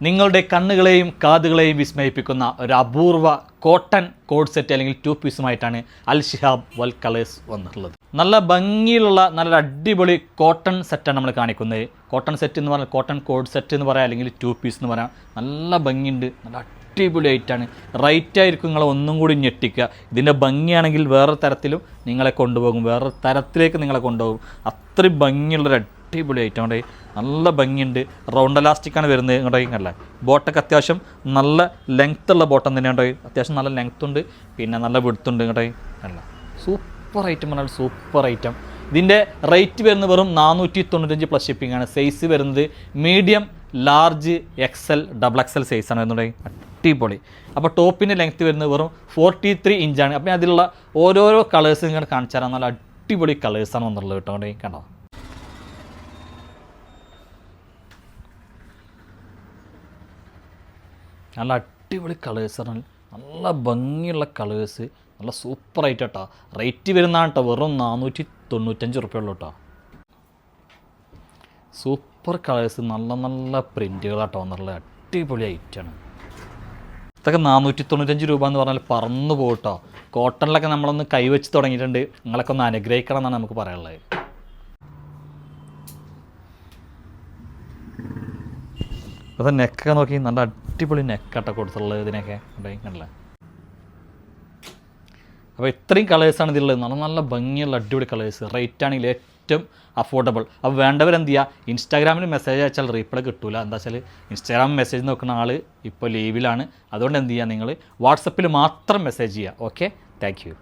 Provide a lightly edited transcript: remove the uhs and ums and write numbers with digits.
നിങ്ങളുടെ കണ്ണുകളെയും കാതുകളെയും വിസ്മയിപ്പിക്കുന്ന ഒരു അപൂർവ കോട്ടൺ കോഡ് സെറ്റ് അല്ലെങ്കിൽ 2 പീസുമായിട്ടാണ് അൽ ശിഹാബ് വൽ കളേഴ്സ് വന്നിട്ടുള്ളത്. നല്ല ഭംഗിയിലുള്ള നല്ലൊരു അടിപൊളി കോട്ടൺ സെറ്റാണ് നമ്മൾ കാണിക്കുന്നത്. കോട്ടൺ സെറ്റ് എന്ന് പറഞ്ഞാൽ കോട്ടൺ കോഡ് സെറ്റ് എന്ന് പറയാം, അല്ലെങ്കിൽ 2 പീസ് എന്ന് പറയാം. നല്ല ഭംഗിയുണ്ട്, നല്ല അടിപൊളി ആയിട്ടാണ്. റൈറ്റായിരിക്കും നിങ്ങളെ ഒന്നും കൂടി ഞെട്ടിക്കുക. ഇതിൻ്റെ ഭംഗിയാണെങ്കിൽ വേറെ തരത്തിലും നിങ്ങളെ കൊണ്ടുപോകും, വേറെ തരത്തിലേക്ക് നിങ്ങളെ കൊണ്ടുപോകും. അത്രയും ഭംഗിയുള്ളൊരു അടിപൊളി ഐറ്റം ഉണ്ട്. നല്ല ഭംഗിയുണ്ട്. റൗണ്ട് എലാസ്റ്റിക്കാണ് വരുന്നത്. ഇങ്ങോട്ടേക്ക് അല്ല, ബോട്ടൊക്കെ അത്യാവശ്യം നല്ല ലെങ്ത്ത് ഉള്ള ബോട്ടം തന്നെയാണ്. അത്യാവശ്യം നല്ല ലെങ്ത്ത് ഉണ്ട്, പിന്നെ നല്ല വിടുത്തുണ്ട്. ഇങ്ങോട്ടേക്ക് അല്ല, സൂപ്പർ ഐറ്റം പറഞ്ഞാൽ സൂപ്പർ ഐറ്റം. ഇതിൻ്റെ റേറ്റ് വരുന്നത് വെറും 495 പ്ലസ് ഷിപ്പിംഗ് ആണ്. സൈസ് വരുന്നത് മീഡിയം, ലാർജ്, XL, XXL സൈസാണ് വരുന്നുണ്ടെങ്കിൽ അടിപൊളി. അപ്പോൾ ടോപ്പിൻ്റെ ലെങ്ത്ത് വരുന്നത് വെറും 43 ഇഞ്ചാണ്. അപ്പം അതിലുള്ള ഓരോരോ കളേഴ്സ് ഇങ്ങനെ കാണിച്ചു തരാം. നല്ല അടിപൊളി കളേഴ്സാണ് വന്നുള്ളത് കേട്ടോ. കണ്ടോ, നല്ല അടിപൊളി കളേഴ്സാണ്, നല്ല ഭംഗിയുള്ള കളേഴ്സ്, നല്ല സൂപ്പറായിട്ട് കേട്ടോ. റേറ്റ് വരുന്നതാണ് കേട്ടോ, വെറും 495 ഉള്ളൂ കേട്ടോ. സൂപ്പർ കളേഴ്സ്, നല്ല നല്ല പ്രിൻറ്റുകളാട്ടോ വന്നിട്ടുള്ളത്. അടിപൊളി ഐറ്റമാണ്. ഇതൊക്കെ 495 രൂപ എന്ന് പറഞ്ഞാൽ പറന്നു പോകട്ടോ. കോട്ടണിലൊക്കെ നമ്മളൊന്ന് കൈവച്ച് തുടങ്ങിയിട്ടുണ്ട്. നിങ്ങളൊക്കെ ഒന്ന് അനുഗ്രഹിക്കണം എന്നാണ് നമുക്ക് പറയാനുള്ളത്. അത് നെക്കൊക്കെ നോക്കി, നല്ല അടിപൊളി നെക്കാട്ടോ കൊടുത്തുള്ളത് ഇതിനൊക്കെ കണ്ടില്ല. അപ്പോൾ ഇത്രയും കളേഴ്സാണ് ഇതിലുള്ളത്. നല്ല നല്ല ഭംഗിയുള്ള അടിപൊളി കളേഴ്സ്. റേറ്റ് ആണെങ്കിൽ ഏറ്റവും അഫോർഡബിൾ. അപ്പോൾ വേണ്ടവരെന്ത് ചെയ്യുക, ഇൻസ്റ്റാഗ്രാമിൽ മെസ്സേജ് അയച്ചാൽ റീപ്ലൈ കിട്ടില്ല. എന്താ വെച്ചാൽ ഇൻസ്റ്റാഗ്രാമിൽ മെസ്സേജ് നോക്കുന്ന ആൾ ഇപ്പോൾ ലീവിലാണ്. അതുകൊണ്ട് എന്ത് ചെയ്യുക, നിങ്ങൾ വാട്സപ്പിൽ മാത്രം മെസ്സേജ് ചെയ്യുക. Okay, thank you.